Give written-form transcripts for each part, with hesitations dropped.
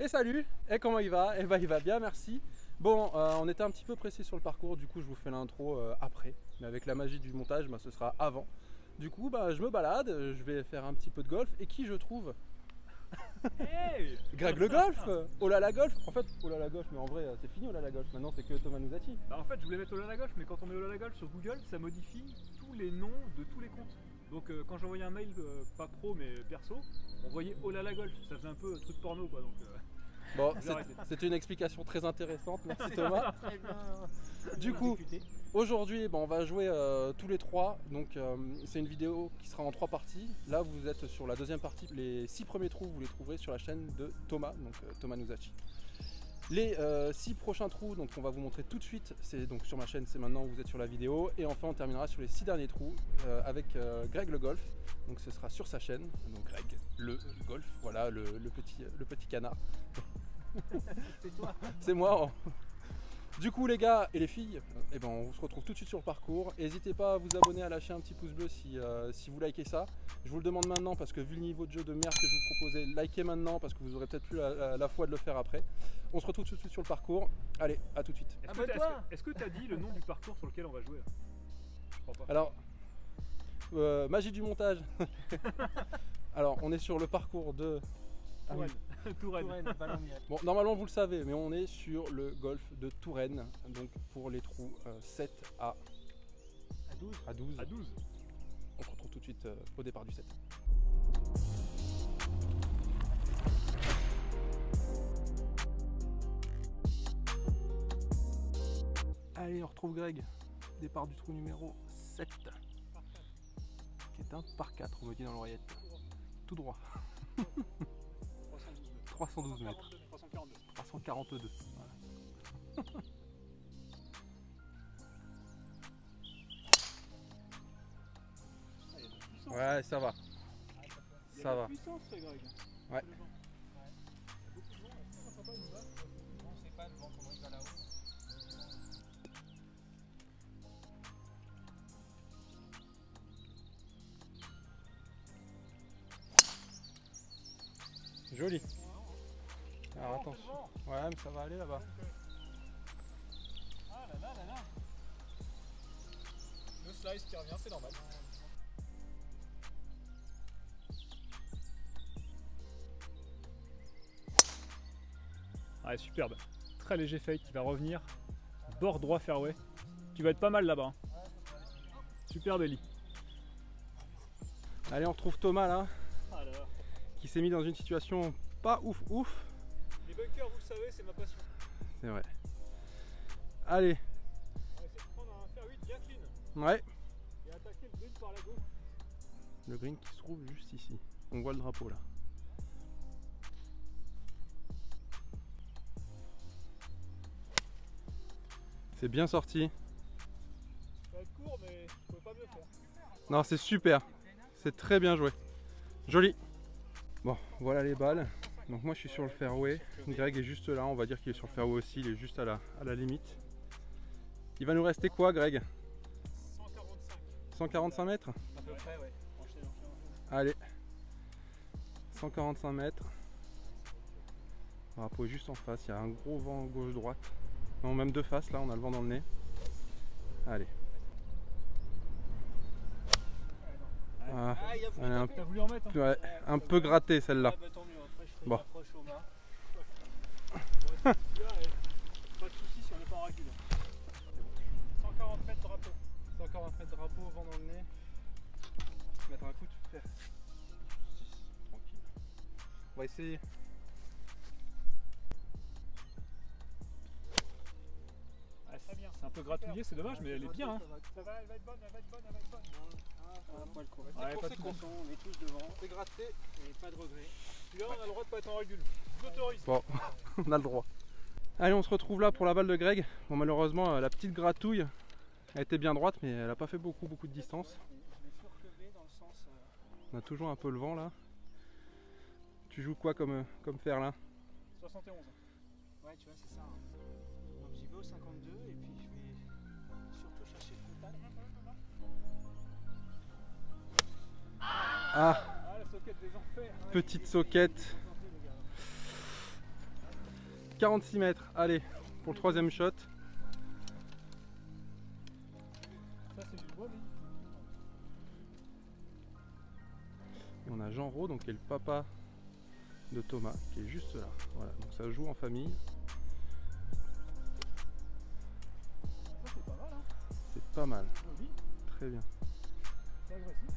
Et salut, et comment il va? Eh ben il va bien, merci. Bon, on était un petit peu pressé sur le parcours, du coup je vous fais l'intro après. Mais avec la magie du montage, bah, ce sera avant. Du coup, bah, je me balade, je vais faire un petit peu de golf. Et qui je trouve? Hey Greg le golf! Oh là la golf! En fait, oh là la golf, mais en vrai c'est fini oh là la golf, maintenant c'est que Thomas Nouzati. Bah en fait je voulais mettre Olala Golf, mais quand on met Olala Golf sur Google, ça modifie tous les noms de tous les comptes. Donc quand j'envoyais un mail, pas pro mais perso, on voyait Olala Golf, ça faisait un peu truc porno quoi, donc Bon, j'ai arrêté. c'était une explication très intéressante, merci Thomas. Du coup, aujourd'hui, on va jouer tous les trois. Donc, c'est une vidéo qui sera en 3 parties. Là, vous êtes sur la deuxième partie. Les 6 premiers trous, vous les trouverez sur la chaîne de Thomas, donc Thomas Nouzati. Les 6 prochains trous, donc on va vous montrer tout de suite. C'est donc sur ma chaîne, c'est maintenant. Vous êtes sur la vidéo. Et enfin, on terminera sur les 6 derniers trous avec Greg le golf. Donc, ce sera sur sa chaîne. Donc, Greg le golf. Voilà le petit canard. C'est toi. C'est moi. Du coup les gars et les filles, eh ben, on se retrouve tout de suite sur le parcours. N'hésitez pas à vous abonner, à lâcher un petit pouce bleu si vous likez ça. Je vous le demande maintenant parce que vu le niveau de jeu de merde que je vous proposais, likez maintenant parce que vous aurez peut-être plus la foi de le faire après. On se retrouve tout de suite sur le parcours. Allez, à tout de suite. Est-ce que tu as dit le nom du parcours sur lequel on va jouer là? Je crois pas. Alors, magie du montage. Alors, on est sur le parcours de... Touraine. Touraine. Bon, normalement vous le savez, mais on est sur le golf de Touraine, donc pour les trous 7 à 12. À 12. On se retrouve tout de suite au départ du 7. Allez, on retrouve Greg, départ du trou numéro 7, qui est un par 4, on me dit dans l'oreillette, tout droit. 312 mètres. 342. Voilà. Ouais, ça va. Ça va. Ouais. Joli. Alors attention. Ouais, mais ça va aller là-bas. Ah là là là là. Le slice qui revient, c'est normal. Ouais, superbe. Très léger fade qui va revenir. Bord droit fairway. Tu vas être pas mal là-bas. Super délit. Allez, on retrouve Thomas là, Ah là là. qui s'est mis dans une situation pas ouf. Les bunkers, vous le savez, c'est ma passion. C'est vrai. Allez. On va essayer de prendre un fair 8 bien clean. Ouais. Et attaquer le green par la gauche. Le green qui se trouve juste ici. On voit le drapeau là. C'est bien sorti. Ça va être court, mais je pouvais pas mieux faire. Non, c'est super. C'est très bien joué. Joli. Bon, voilà les balles. Donc moi je suis sur le fairway. Greg est juste là. On va dire qu'il est sur le fairway aussi. Il est juste à la limite. Il va nous rester quoi, Greg? 145. 145 mètres? À peu près, ouais. Allez. 145 mètres. Le drapeau est juste en face. Il y a un gros vent gauche-droite. Non, même de face là. On a le vent dans le nez. Allez. Ah, elle est T'as voulu en mettre hein? ouais, un peu grattée celle-là. Bon. Pas de soucis si on n'est pas en ragule. 140 mètres drapeau. 140 mètres drapeau, vent dans le nez. Mettre un coup de fer. Tranquille. On va essayer. Ah, c'est un peu gratouillé, c'est dommage, mais elle est bien. Hein. Ça va, elle va être bonne. Ouais, pas tout content, on est tous devant. C'est gratté. Et pas de regret. Puis là, on a le droit de pas être en ragule. Je l'autorise. Bon, on a le droit. Allez, on se retrouve là pour la balle de Greg. Bon, malheureusement, la petite gratouille a été bien droite, mais elle n'a pas fait beaucoup de distance. On a toujours un peu le vent là. Tu joues quoi comme fer là? 71. Ouais, tu vois, c'est ça. Donc j'y vais au 52 et puis je vais surtout chercher le contact. Ah, Ah, la soquette des enfers. petite soquette. 46 mètres, allez, pour le troisième shot. Ça c'est du bois, mais... Et on a Jean Rau, donc qui est le papa de Thomas, qui est juste là. Voilà, donc ça joue en famille. Ça c'est pas mal, hein. C'est pas mal, Joli, très bien. c'est agressif.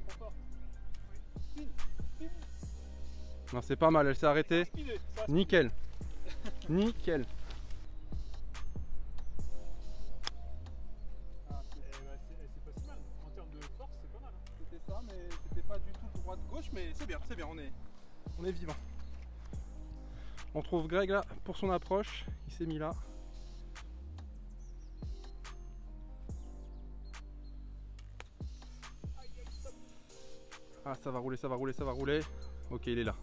Trop fort. Oui. Spin, spin. Non, c'est pas mal, elle s'est arrêtée. Spiné, ça a spiné. Nickel. Nickel. Ah, c'est pas si mal. En termes de force, c'est pas mal. Hein. C'était ça, mais c'était pas du tout droite-gauche, mais c'est bien, on est vivant. On trouve Greg là pour son approche, il s'est mis là. Ah, ça va rouler, ça va rouler, ça va rouler. Ok, il est là.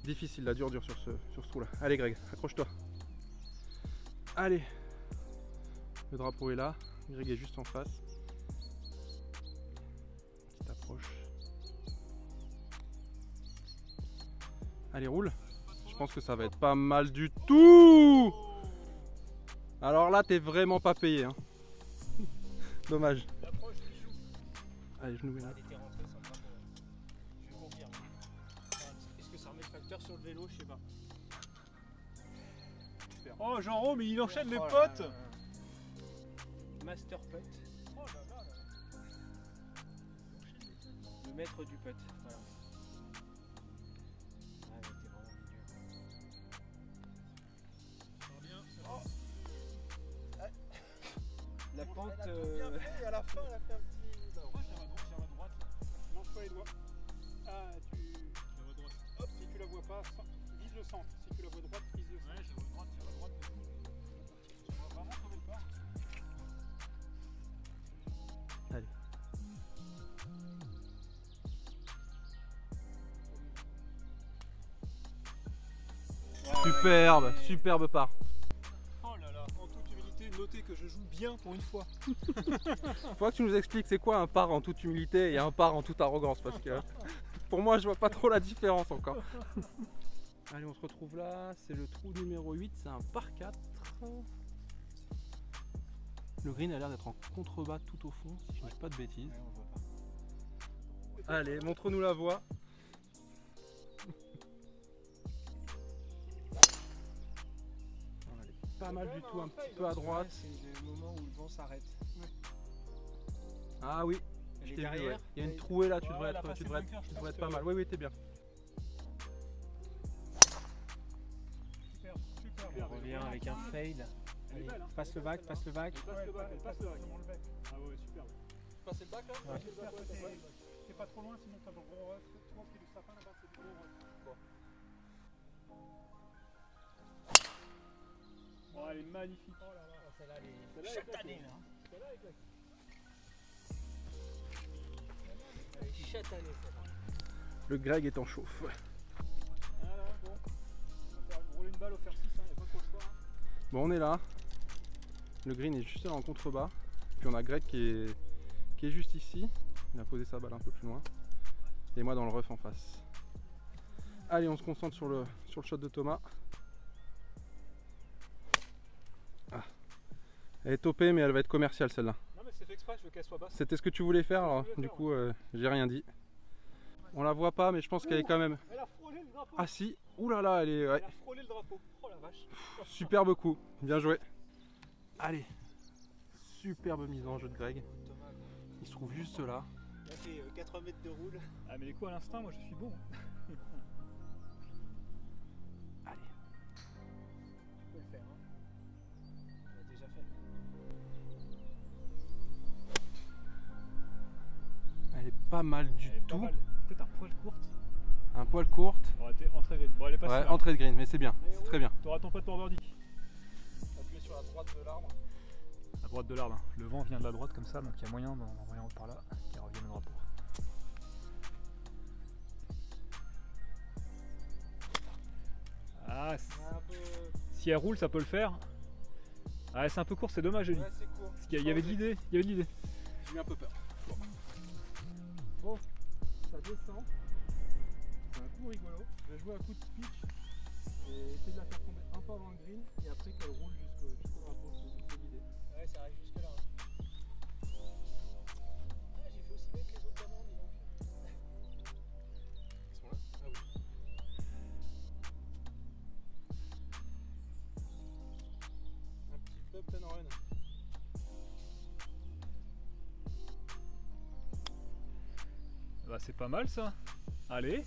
Difficile, là, dur sur ce trou là. Allez Greg, accroche-toi. Allez. Le drapeau est là, Greg est juste en face. Petite approche. Allez, roule. Je pense que ça va être pas mal du tout. Alors là, t'es vraiment pas payé. Hein. Dommage. L'approche qui joue. Allez, je nous mets là. Elle était rentrée sans le drapeau. Je confirme. Est-ce que ça remet le facteur sur le vélo? Je sais pas. Oh, Jean Rau, mais il enchaîne les Oh là potes. là. Master putt. Oh là là là. Le maître du putt. Voilà. Ah, elle était vraiment milieu. Oh. La pente. à la fin, elle a fait un petit. Moi je la vois droite. Lance pas les doigts. Ah, tu la vois droite. Hop, si tu la vois pas, vise le centre. Si tu la vois droite, vise le centre. Ouais, je la vois droite, je la vois droite. Tu vas vraiment sauver le pas. Allez. Superbe, superbe part. Oh là là, en toute humilité, notez que je joue bien pour une fois. Faudra que tu nous expliques c'est quoi un part en toute humilité et un part en toute arrogance parce que pour moi je vois pas trop la différence encore. Allez, on se retrouve là, c'est le trou numéro 8, c'est un par 4. Le green a l'air d'être en contrebas tout au fond, si je ne dis pas de bêtises. Ouais, on voit pas. Allez, montre-nous la voie. Allez, pas mal du tout, un petit peu à droite. C'est le moment où le vent s'arrête. Ah oui, Elle je est t'ai vu, derrière. ouais. Il y a une trouée là, tu Ouais, devrais elle a être, passé tu devrais le bunker, être, je tu devrais pense être pas que- mal. Oui, oui, t'es bien. Super, super. Elle revient avec un fade. Elle est belle, hein. Passe le bac, passe le bac. Elle passe le bac, elle passe le bac. Ah ouais, super. Passer le bac là Ouais. J'espère que t'es pas trop loin, sinon t'as le gros rush. Tu vois ce qui est du sapin là-bas, c'est du gros rush. Bon, elle est magnifique. Oh là là. Celle-là, elle Celle-là, est elle est chatanée. claque. Celle-là, elle est claque. Elle est chatanée, celle-là. Le Greg est en chauffe. Voilà, bon. On va faire rouler une balle au fer 6, hein, y a pas trop le choix. Hein. Bon, on est là. Le green est juste là en contrebas. Puis on a Greg qui est juste ici. Il a posé sa balle un peu plus loin. Et moi dans le rough en face. Allez, on se concentre sur le shot de Thomas. Ah. Elle est topée, mais elle va être commerciale celle-là. Non, mais c'est fait exprès, je veux qu'elle soit basse. C'était ce que tu voulais faire, Ouais, je alors voulais du faire, coup, j'ai rien dit. On la voit pas, mais je pense qu'elle est quand même. Elle a frôlé le drapeau. Ah si, ouh là là, elle est. Ouais. Elle a frôlé le drapeau. Oh la vache. Superbe coup, bien joué. Allez, superbe mise en jeu de Greg. Thomas, quoi. Il se trouve juste là. Il a fait 4 mètres de roule. Ah, mais les coups à l'instinct, moi je suis bon. Allez. Tu peux le faire. Hein. On l'a déjà fait. Elle est pas mal du Elle est pas tout. mal. Peut-être un poil courte. Un poil courte. Bon, elle était entrée green. Bon, elle est passée. Ouais, là. entrée de green, mais c'est bien, c'est très bien. T'auras ton pote pour birdie. Appuyez sur la droite de l'arbre. À droite de l'arbre. Le vent vient de la droite comme ça, donc il y a moyen d'envoyer par là qui revienne au drapeau. Ah, Un peu. Si elle roule, ça peut le faire. Ah, c'est un peu court, c'est dommage, Eli. Ouais, c'est court. Parce qu'il y avait de l'idée. Il y avait de l'idée. J'ai eu un peu peur. Bon, ça descend. C'est un coup rigolo. Je vais jouer un coup de pitch et essayer de la faire tomber un peu avant le green et après qu'elle roule jusqu'au drapeau. C'est l'idée. Ouais, ça arrive jusque là. Ah, j'ai fait aussi bien que les autres gamins, dis donc. Ils sont là? Ah oui. Un petit bump and run. Bah, c'est pas mal ça. Allez.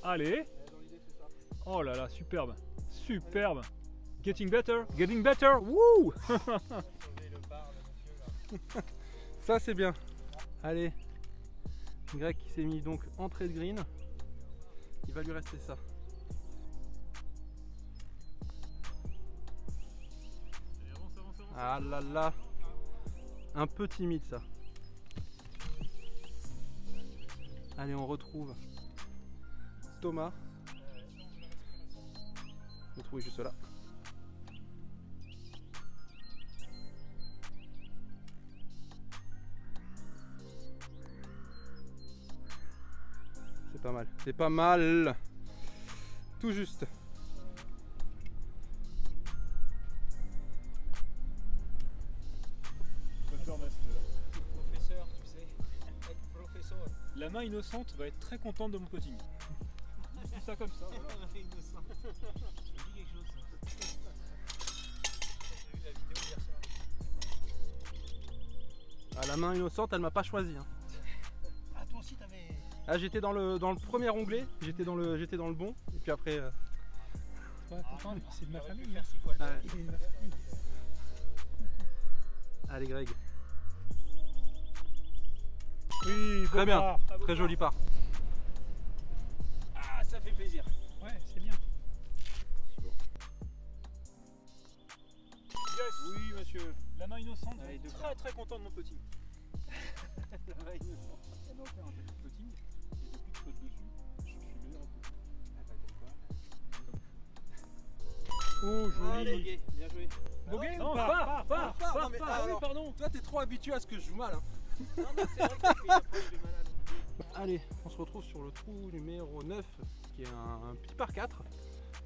Allez. Dans l'idée, c'est ça. Oh là là, superbe. Superbe. Getting better. Getting better. Wouh. Sauver le bar, le monsieur là. Ça, c'est bien. Allez. Greg qui s'est mis donc entrée de green. Il va lui rester ça. Allez, avance, avance, avance. Ah là là. Un peu timide ça. Allez, on retrouve Thomas. Je vais trouver juste là. C'est pas mal. C'est pas mal. Tout juste. Professeur, tu sais. Être professeur. La main innocente va être très contente de mon putting. Je dis ça comme ça. Voilà. Innocent. Ça me dit quelque chose, ça. J'ai vu la vidéo hier soir. Ah, la main innocente, elle m'a pas choisi. Hein. Ah, toi aussi, t'avais. Ah, j'étais dans le premier onglet, j'étais dans le bon, et puis après. Ouais, pourtant, c'est de ma famille. Faire 6 fois le Ah, même. Il est de ma famille. Allez, Greg. Oui, Très beau bien, part. très joli part. Ah, ça fait plaisir. Ouais, c'est bien. Yes. Oui, monsieur. La main innocente va Allez, être deux très très contente de mon putting. La main innocente. Elle m'a offert un petit putting et depuis que je pose dessus, je suis meilleur en putting. Ah, bah, comme quoi. Oh, Allez, Boguet, bien joué. Boguet Non, ou pas, pas non, mais ah oui, alors- pardon. Toi, t'es trop habitué à ce que je joue mal. Hein. Non, non, c'est vrai que depuis après, il est malade. Allez, on se retrouve sur le trou numéro 9, qui est un petit par 4,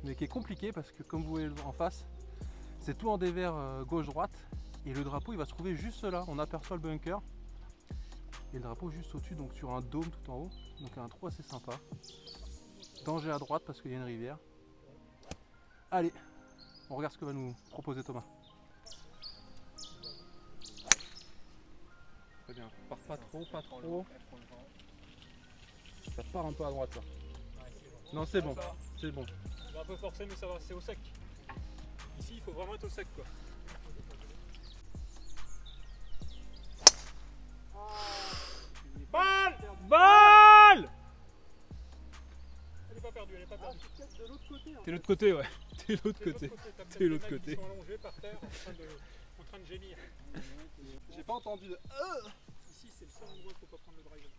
mais qui est compliqué parce que, comme vous voyez en face, c'est tout en dévers gauche-droite, et le drapeau il va se trouver juste là. On aperçoit le bunker, et le drapeau juste au-dessus, donc sur un dôme tout en haut, donc un trou assez sympa. Danger à droite parce qu'il y a une rivière. Allez, on regarde ce que va nous proposer Thomas. Très bien, part pas trop, pas trop. Ça part un peu à droite là. Non, c'est bon, c'est bon. J'ai un peu forcé, mais ça va, c'est au sec. Ici, il faut vraiment être au sec, quoi. Balle. Balle. Elle est pas perdue, elle est pas perdue. De l'autre côté. T'es l'autre côté, ouais. T'es l'autre côté. T'as T'es peut-être l'autre des mecs côté. qui sont allongés par terre en train de gémir. J'ai pas entendu de. Ici, c'est le seul endroit où il faut pas prendre le driver.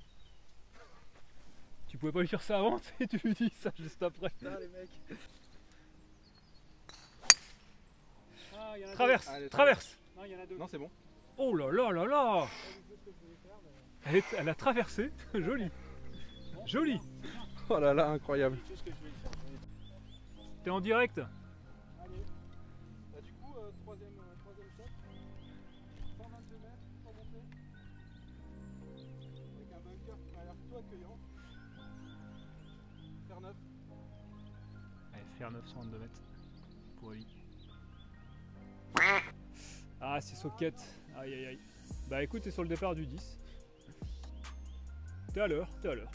Tu pouvais pas lui dire ça avant, et tu lui dis ça juste après. Putain, les mecs. Ah, il y en a Traverse, Allez, traverse. deux. Non, il y en a deux. Non, c'est bon. Oh là là là là. Pas du tout ce que je voulais faire, mais Elle a traversé, joli. bon, Joli. Oh là là, incroyable. c'est tout ce que je voulais faire. T'es en direct. Allez. Bah, du coup, troisième shot. 122 mètres pour monter. Avec un bunker qui m'a l'air plutôt accueillant. Faire 9. Allez, faire 922 mètres pour Ali. Ah, c'est socket. Aïe aïe aïe. Bah écoute, t'es sur le départ du 10. T'es à l'heure, t'es à l'heure.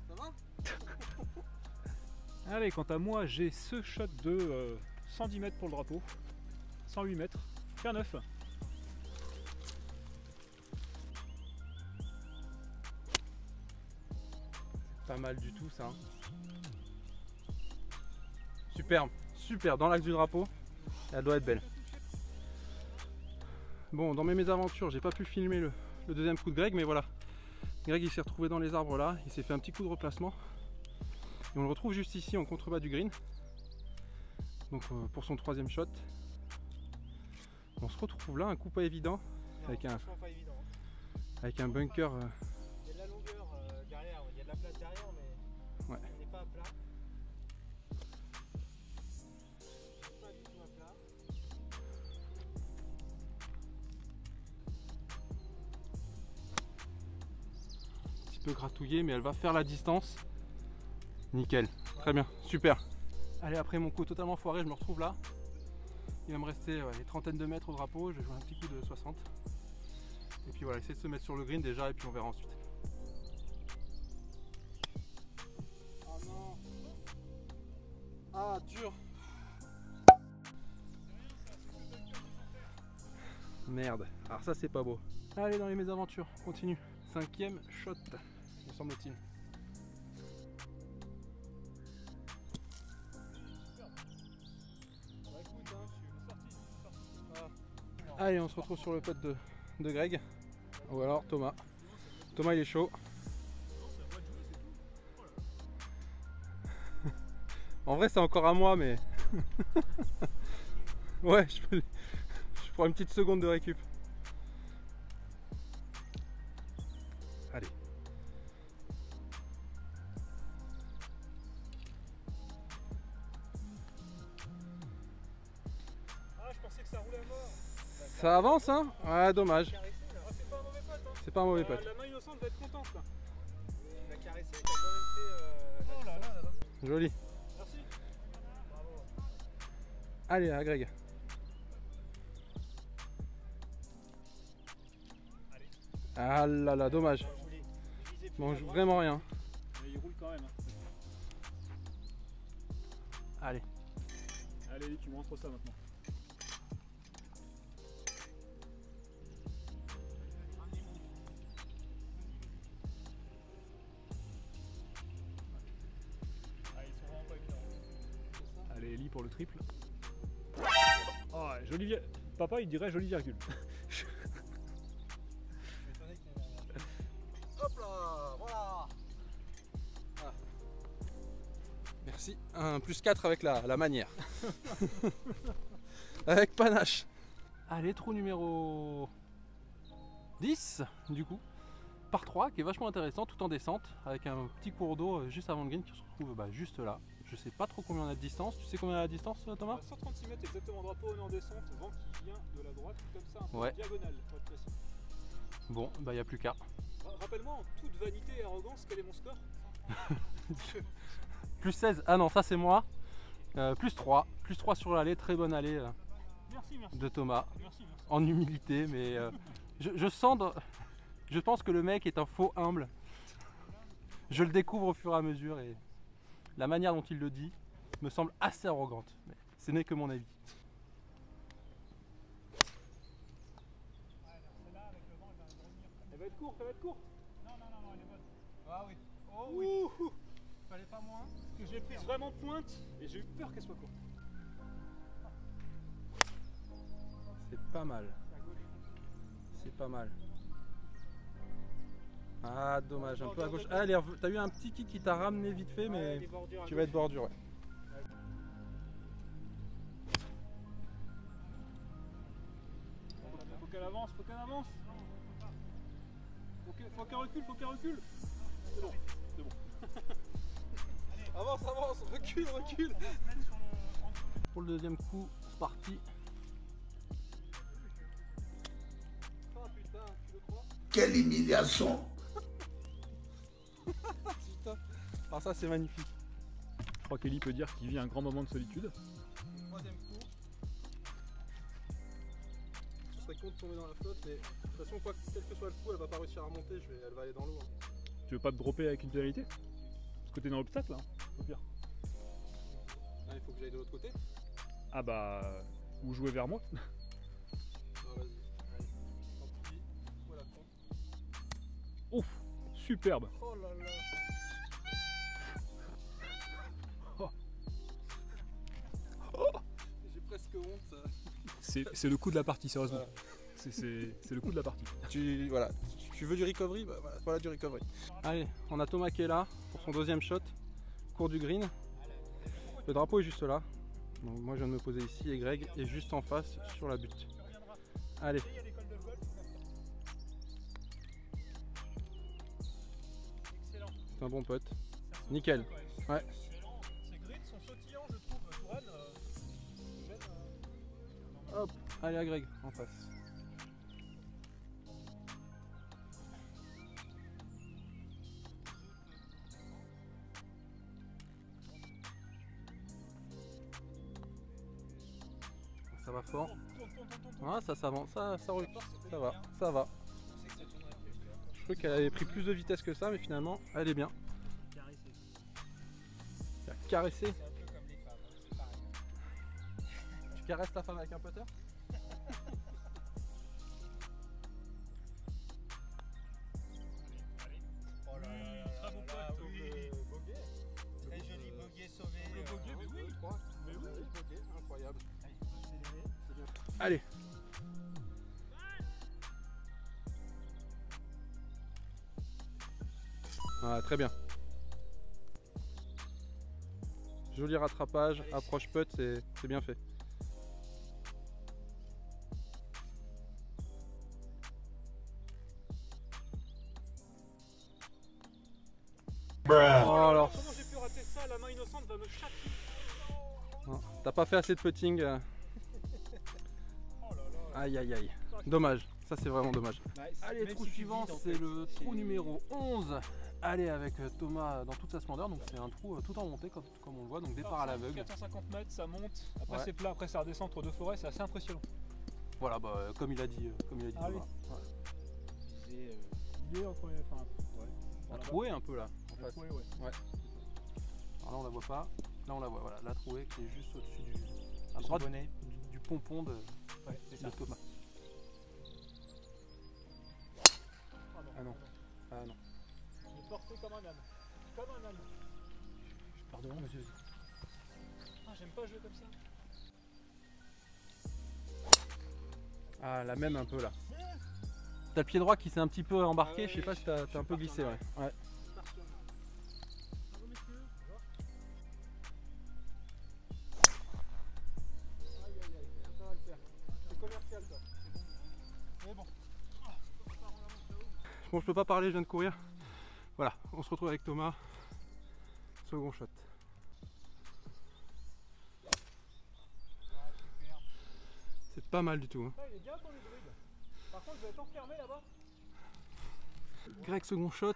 Ça va? Allez, quant à moi, j'ai ce shot de 110 mètres pour le drapeau. 108 mètres. Faire 9. Pas mal du tout ça. Hein. Superbe, super, dans l'axe du drapeau. Elle doit être belle. Bon, dans mes mésaventures, j'ai pas pu filmer le deuxième coup de Greg, mais voilà. Greg il s'est retrouvé dans les arbres là, il s'est fait un petit coup de replacement. Et on le retrouve juste ici en contrebas du green. Donc pour son troisième shot. On se retrouve là, un coup pas évident. Non, Avec un- franchement, pas évident. Avec un bunker. Il y a de la longueur derrière, il y a de la place derrière, mais Ouais. on n'est pas à plat. Pas du tout à plat. Un petit peu gratouillé, mais elle va faire la distance. Nickel, très bien, super. Allez, après mon coup totalement foiré, je me retrouve là. Il va me rester une trentaine de mètres au drapeau, je vais jouer un petit coup de 60. Et puis voilà, essayer de se mettre sur le green déjà, et puis on verra ensuite. Ah non. Ah, dur. Merde, alors ça c'est pas beau. Allez, dans les mésaventures, on continue. 5e shot, me semble-t-il. Allez, on se retrouve sur le putt de Greg. Ou alors Thomas. Thomas il est chaud. En vrai c'est encore à moi mais... ouais, je prends une petite seconde de récup. Allez. Ah, je pensais que ça roulait à mort. Ça avance hein? Ouais, dommage. Caressé, là. Ah, c'est pas un mauvais pote, hein. C'est pas un mauvais putt. La main innocente va être contente, là. Il m'a caressé, il a quand même fait. Oh là là là là. Joli. Merci. Bravo. Allez, à Greg. Ah là là, dommage. Je visais plus Mange à droite. vraiment rien. Mais il roule quand même. Hein. Allez. Allez, tu me rentres ça maintenant. Ah, ils sont vraiment pas évidents. Allez, Ellie pour le triple. Oh, joli Papa, il dirait jolie virgule. Hop là, voilà. Ah. Merci. Un plus 4 avec la manière. Avec panache. Allez, trou numéro 10 du coup. Par 3 qui est vachement intéressant tout en descente. Avec un petit cours d'eau juste avant le green qui se retrouve juste là. Je sais pas trop combien on a de distance. Tu sais combien on a de distance Thomas? 136 mètres exactement, drapeau en descente, vent qui vient de la droite, comme ça, un peu Ouais. en diagonale, pour être précis. Bon, bah y a plus qu'à. Rappelle-moi en toute vanité et arrogance, quel est mon score? Plus 16. Ah non, ça c'est moi. Plus 3. Plus 3 sur l'allée. Très bonne allée Merci, merci. de Thomas. Merci, merci. En humilité, mais je sens. Je pense que le mec est un faux humble. Je le découvre au fur et à mesure et la manière dont il le dit me semble assez arrogante. Mais ce n'est que mon avis. Elle va être courte, elle va être courte. Non, elle est bonne. Ah oui. Oh Oui. oui. Fallait pas moins. Parce que je l'ai prise vraiment pointe et j'ai eu peur qu'elle soit courte. C'est pas mal. À gauche. C'est pas mal. Ah, dommage. Un peu à gauche. Ah, t'as eu un petit kick qui t'a ramené vite fait, Ouais, mais les bordures à tu vas être gauche. bordure. Ouais. Faut qu'elle avance, faut qu'elle avance. Faut qu'elle recule, faut qu'elle recule. C'est bon, c'est bon. Avance, avance, recule, recule. Pour le deuxième coup, c'est parti. Oh putain, tu le crois? Quelle humiliation! Putain. Alors ça c'est magnifique. Je crois qu'Ellie peut dire qu'il vit un grand moment de solitude. Troisième coup. Je serais con de tomber dans la flotte, mais de toute façon, quel que soit le coup, elle va pas réussir à monter, elle va aller dans l'eau. Hein. Tu veux pas te dropper avec une pénalité? Parce que t'es dans l'obstacle là, au pire. Ah, il faut que j'aille de l'autre côté. Ah bah... Ou jouer vers moi. Ah, vas-y, allez. Tant pis, voilà con. Ouf, superbe. Oh là là. J'ai presque honte. C'est le coup de la partie, sérieusement. Voilà. C'est le coup de la partie. Tu veux du recovery? Bah, voilà du recovery. Allez, on a Thomas qui est là pour son deuxième shot. Cours du green. Le drapeau est juste là. Donc moi je viens de me poser ici et Greg est juste en face sur la butte. Allez. Il y a l'école de golf. Excellent. C'est un bon pote. Ça saute Nickel. bien, quand même. Ouais. Excellent. Ces greens sont sautillants, je trouve. Touraine, Hop, allez à Greg en face. Ça va fort. Ah, ça s'avance, ça roule. Ça va, ça va. Je crois qu'elle avait pris plus de vitesse que ça, mais finalement, elle est bien. Elle a caressé. C'est un peu comme les femmes, c'est pareil. Tu caresses ta femme avec un putter? Oh là là là très bon là, pote, double oui. bogey. Très joli bogey sauvé. Le bogey, mais oui. Mais oui, bogey, incroyable. C'est bien. Allez. Ah, très bien. Joli rattrapage, approche putt, c'est bien fait. Oh alors, Comment j'ai pu rater ça? La main innocente va me châtier. non, t'as pas fait assez de putting. Oh là là. Aïe aïe aïe. Dommage, ça c'est vraiment dommage. Nice. Allez, Même trou si tu suivant, vides, en c'est fait, le c'est- trou numéro 11. Allez, avec Thomas dans toute sa splendeur, donc c'est un trou tout en montée comme on le voit, donc départ à l'aveugle. 450 mètres, ça monte. Après Ouais. c'est plat, après ça redescend entre deux forêts, c'est assez impressionnant. Voilà, bah, comme il a dit, Ah Thomas. oui. Ouais. Disais, Il est entre les. Enfin, ouais. La trouée un peu là, en face. Ouais. Alors là on la voit pas, là on la voit, voilà, la trouée qui est juste au-dessus à son droite bonnet. du pompon de Ouais, c'est ça. Thomas. Ah non. Ah non. Il est porté comme un âne. Comme un âne. Pardon monsieur. Ah, j'aime pas jouer comme ça. Ah la même un peu là. T'as le pied droit qui s'est un petit peu embarqué, Ah ouais, je sais pas si t'as un peu glissé, ouais. Ouais. Bravo messieurs. Ça va le faire. C'est commercial ça. C'est bon. Mais bon. Bon, je peux pas parler, je viens de courir. Voilà, on se retrouve avec Thomas. Second shot. C'est pas mal du tout. Hein. Ah, il est bien ton hybride. Par contre, je vais être enfermé là-bas. Greg, second shot.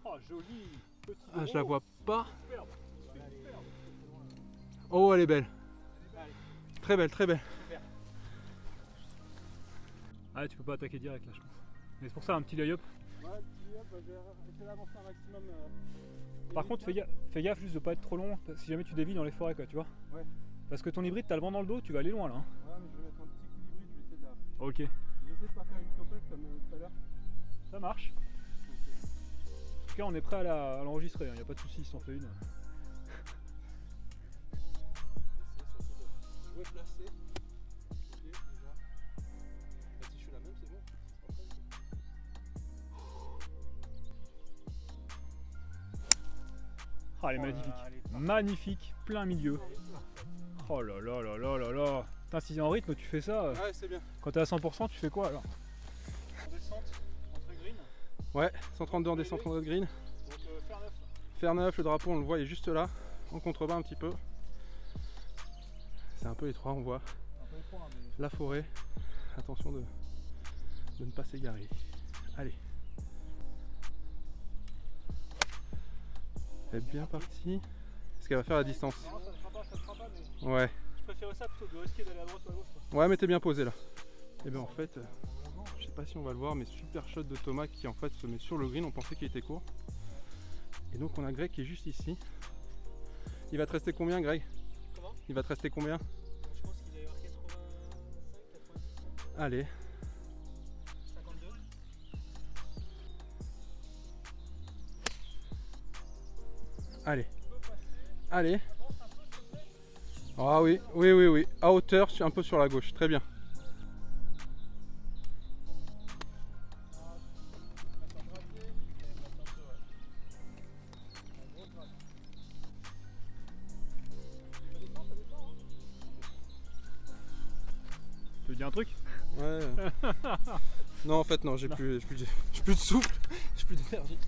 Oh, joli. Petit. Ah, je la vois pas. Superbe. Oh, elle est belle. Très belle, très belle. Ah, tu peux pas attaquer direct là, je pense. Mais c'est pour ça un petit lay-up. Ouais, je vais essayer d'avancer un maximum. Par contre, fais gaffe juste de pas être trop long si jamais tu dévies dans les forêts, quoi, tu vois. Ouais. Parce que ton hybride, t'as le vent dans le dos, tu vas aller loin là. Hein. Ouais, mais je vais mettre un petit coup d'hybride, je vais essayer de la. Ok, Je vais essayer de pas faire une topette comme tout à l'heure. ça marche. En tout cas, on est prêt à l'enregistrer, il n'y a pas de soucis si t'en fais une. J'essaie surtout de jouer placé. Ok, déjà. Bah, si je fais la même, c'est bon. Ça sera prêt. Ah, elle est magnifique. Magnifique, plein milieu. Oh là là là là là là. Putain, si c'est en rythme, tu fais ça. Ouais, c'est bien. Quand t'es à 100%, tu fais quoi alors? En descente, entre green. Ouais, 132 en descente, 132 green. Donc faire neuf. Fer neuf, le drapeau, on le voit, il est juste là, en contrebas un petit peu. C'est un peu étroit, on voit Un peu étroit, hein, mais. la forêt. Attention de ne pas s'égarer. Allez. Elle est bien partie. Est-ce qu'elle va faire la distance? Non, ça ne fera pas, mais. Ouais. Je préférais ça plutôt que de risquer d'aller à droite ou à gauche. Quoi. Ouais, mais t'es bien posé là. Et bien en fait, je sais pas si on va le voir, mais super shot de Thomas qui en fait se met sur le green. On pensait qu'il était court. Et donc on a Greg qui est juste ici. Il va te rester combien, Greg? Comment? Il va te rester combien? Je pense qu'il va y avoir 85, 90, Allez. 52. Allez. Allez. Ah oui, oui, oui, oui. À hauteur, un peu sur la gauche. Très bien. dit un truc? Ouais. Non, en fait, non, j'ai plus de souffle, j'ai plus d'énergie.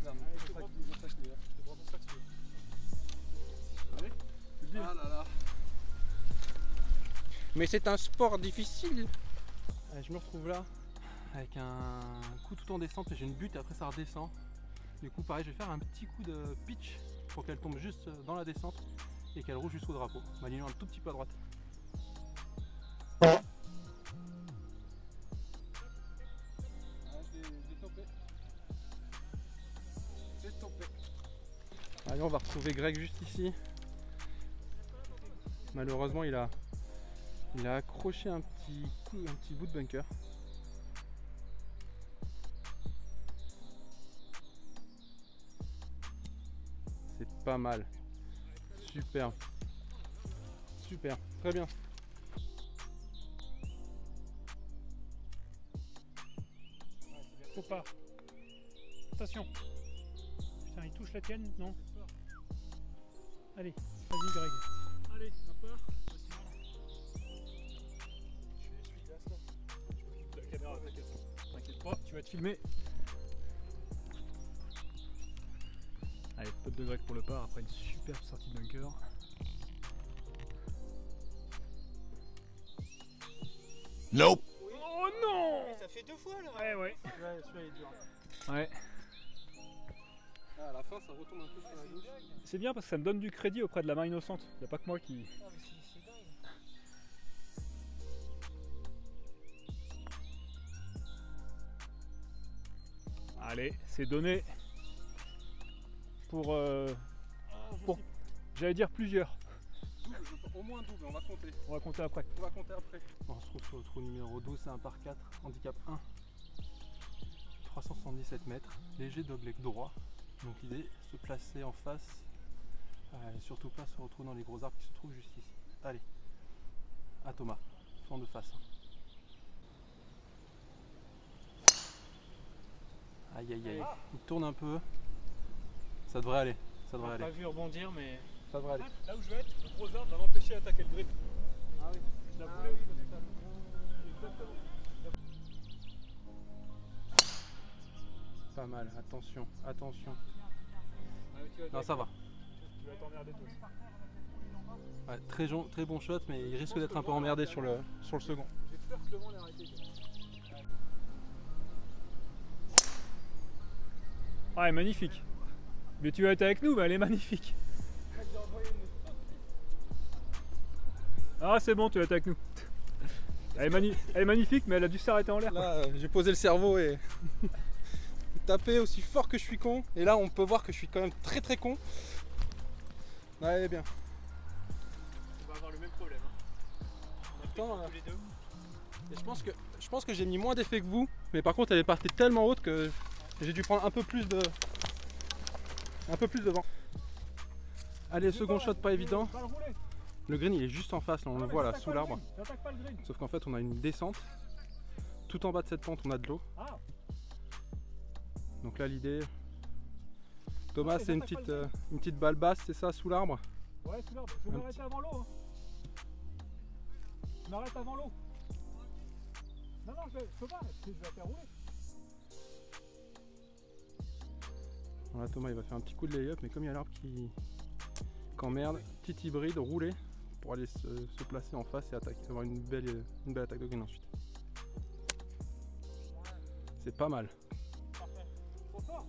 Ah là là. Mais c'est un sport difficile. Allez, je me retrouve là avec un coup tout en descente et j'ai une butte et après ça redescend. Du coup pareil, je vais faire un petit coup de pitch pour qu'elle tombe juste dans la descente et qu'elle roule jusqu'au drapeau, m'alignant un tout petit peu à droite. C'est topé. Allez, on va retrouver Greg juste ici. Malheureusement il a accroché un petit bout de bunker. C'est pas mal. Super. Super. Très bien. Faut pas. Attention. Putain, il touche la tienne, non? Allez, vas-y Greg. Allez, on part. La caméra, t'inquiète pas, tu vas te filmer. Allez, pote de Greg pour le par après une superbe sortie de bunker. Nope. Oh non! Ça fait 2 fois là. Ouais, ouais. Celui-là est dur. Ouais. Ah, à la fin ça retombe un peu sur la gauche. C'est bien parce que ça me donne du crédit auprès de la main innocente. Y a pas que moi qui. Ah, mais c'est dingue. Allez, c'est donné pour j'allais dire plusieurs. Double, au moins double, on va compter. On va compter après. On va compter après. On se trouve sur le trou numéro 12, c'est un par 4, handicap 1. 377 mètres, léger dogleg droit. Donc l'idée, se placer en face, et surtout pas se retrouver dans les gros arbres qui se trouvent juste ici. Allez, à Thomas, flanc de face. Aïe aïe aïe, il tourne un peu. Ça devrait aller, ça devrait On aller. n'a pas vu rebondir, mais. Ça devrait aller. Là où je vais être, le gros arbre va m'empêcher d'attaquer le grip. Ah oui. Je la Ah voulais oui, parce que ça le exactement. Pas mal, attention, attention. Ouais, tu vas Non, ça va. Tu vas t'emmerder toi aussi. Ouais, très bon shot, mais il risque d'être un peu emmerdé sur le second. J'ai peur que le vent l'ait arrêté. Ah, elle est magnifique. Mais tu vas être avec nous, mais elle est magnifique. Ah, c'est bon, tu vas être avec nous. Elle est magnifique, mais elle a dû s'arrêter en l'air. Là, j'ai posé le cerveau et tapé aussi fort que je suis con. Et là, on peut voir que je suis quand même très con. Ouais, elle est bien. On va avoir le même problème. Hein. On a fait Attends, tous les deux. Et je pense que j'ai mis moins d'effet que vous. Mais par contre, elle est partie tellement haute que j'ai dû prendre un peu plus de vent. Allez, le second shot pas évident. Le green il est juste en face, là, on le voit là, sous l'arbre. Sauf qu'en fait on a une descente. Tout en bas de cette pente on a de l'eau. Donc là l'idée... Thomas, c'est une petite balle basse, c'est ça, sous l'arbre? Ouais, sous l'arbre. Je vais m'arrêter avant l'eau. Hein. Je m'arrête avant l'eau. Non, je peux pas, je vais la faire rouler. Voilà, Thomas il va faire un petit coup de lay-up, mais comme il y a l'arbre qui emmerde, petit hybride roulé pour aller se placer en face et attaquer, avoir une belle attaque de green ensuite. C'est pas mal. Trop fort.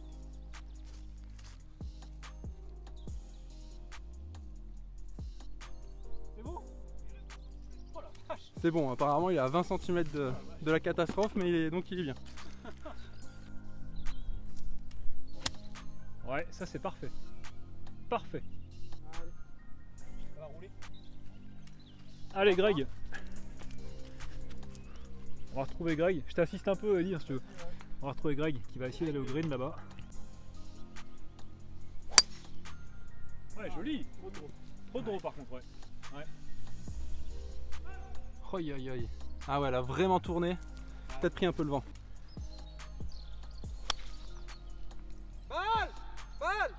C'est bon? Oh la vache. C'est bon, apparemment il est à 20 cm de la catastrophe, mais donc il est bien. Ouais, ça c'est parfait. Parfait. Allez. On va rouler. Allez Greg. On va retrouver Greg. Je t'assiste un peu Ellie, si tu veux. On va retrouver Greg qui va essayer d'aller au green là-bas. Ouais, joli. Trop de draw par contre, ouais. Aïe aïe aïe. Ah ouais, elle a vraiment tourné. Peut-être pris un peu le vent. Balle! Balle!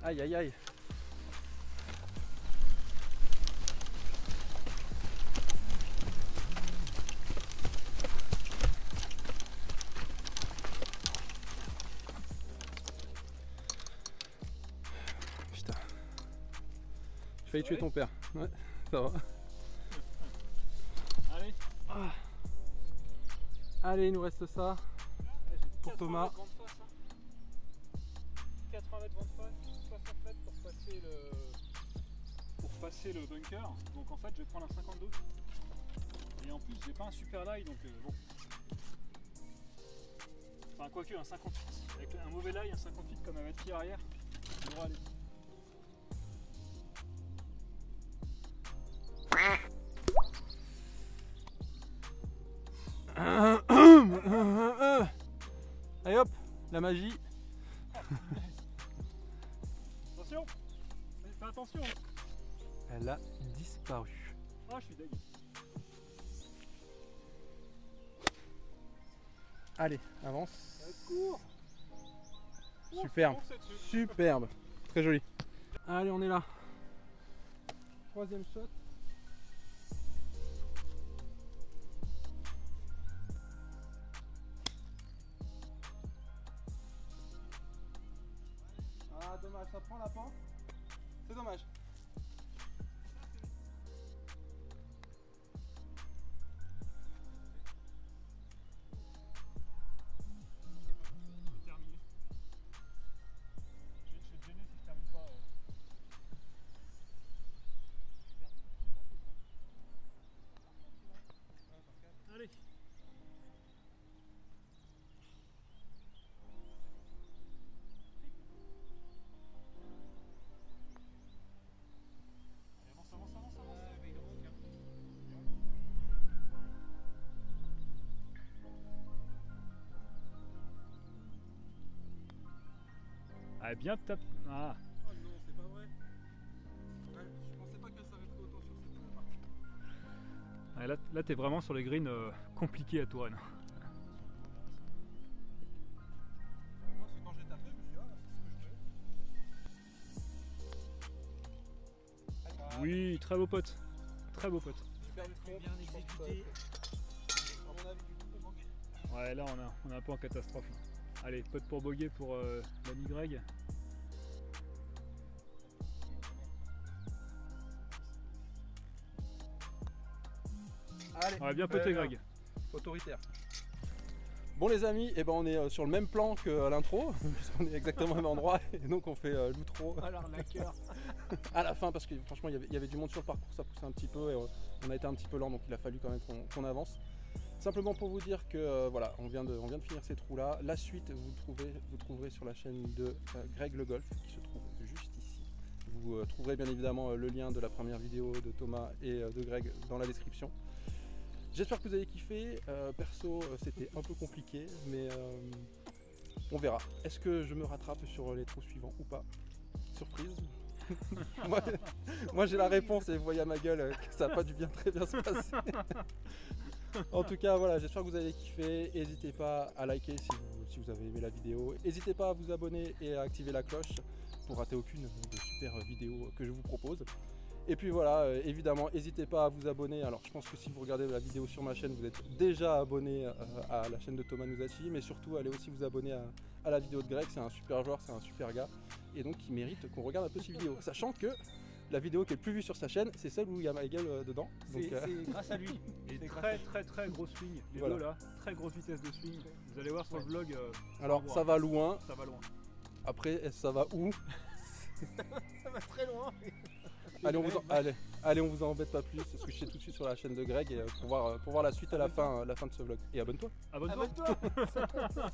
Aïe aïe aïe. failli tuer ton père. Ouais, ça va. Allez. Allez, il nous reste ça. Pour Thomas. 80 mètres vent de face, 60 mètres pour passer le bunker. Donc en fait je vais prendre un 52. Et en plus j'ai pas un super lie donc bon. Enfin quoique un 58. Avec un mauvais lie, un 58 comme un mètre pied arrière, ça devrait aller. Allez hop, la magie. Attention! Fais attention! Elle a disparu. Ah je suis deg. Allez, avance. Ça va être court! Superbe. Ouf, c'est dessus. Superbe. Très joli. Allez, on est là. Troisième shot. Ah dommage, ça prend la pente. C'est dommage. C'est terminé. Je vais te gêner si je termine pas. Allez. Avance, avance, avance, avance. Ah, bien tape. Ah. Oh non, c'est pas vrai. Ouais, je pensais pas qu'elle s'arrêterait autant sur cette première partie. Ah, là t'es vraiment sur les greens compliqués à Touraine. Moi, c'est quand j'ai tapé, je me suis dit, ah, c'est ce que je fais. Oui, très beau pote. Très beau pote. Super Très bien exécuté. À mon avis, du coup, c'est manqué. Ouais, là on est un peu en catastrophe. Là. Allez, pote pour boguer pour l'ami Greg. Allez, Ouais, bien poté Greg. Autoritaire. Bon les amis, eh ben, on est sur le même plan que à l'intro, puisqu'on est exactement au même endroit, et donc on fait l'outro Alors l'arnaqueur. à la fin, parce que franchement il y avait du monde sur le parcours, ça poussait un petit peu, et on a été un petit peu lent, donc il a fallu quand même qu'on avance. Simplement pour vous dire que voilà, on vient de finir ces trous là. La suite vous trouverez sur la chaîne de Greg Le Golf, qui se trouve juste ici. Vous trouverez bien évidemment le lien de la première vidéo de Thomas et de Greg dans la description. J'espère que vous avez kiffé. Perso, c'était un peu compliqué, mais on verra. Est-ce que je me rattrape sur les trous suivants ou pas? Surprise. Moi j'ai la réponse et vous voyez à ma gueule que ça n'a pas dû très bien se passer. En tout cas voilà, j'espère que vous avez kiffé. N'hésitez pas à liker si vous avez aimé la vidéo. N'hésitez pas à vous abonner et à activer la cloche pour rater aucune des super vidéos que je vous propose. Et puis voilà, évidemment, n'hésitez pas à vous abonner. Alors je pense que si vous regardez la vidéo sur ma chaîne, vous êtes déjà abonné à la chaîne de Thomas Nuzachi, mais surtout allez aussi vous abonner à la vidéo de Greg. C'est un super joueur, c'est un super gars, et donc il mérite qu'on regarde un peu ses vidéos. Sachant que la vidéo qui est le plus vue sur sa chaîne, c'est celle où il y a ma gueule dedans. Donc, C'est grâce à lui. Et C'est très gros swing. Les Voilà. deux là, très grosse vitesse de swing. Vous allez voir sur le vlog. alors ça va loin, Ça va loin. après ça va où? Ça va très loin. Allez, on vous en embête pas plus, switchez tout de suite sur la chaîne de Greg et pour voir la suite à la fin de ce vlog. Et abonne-toi. Abonne-toi. Abonne-toi.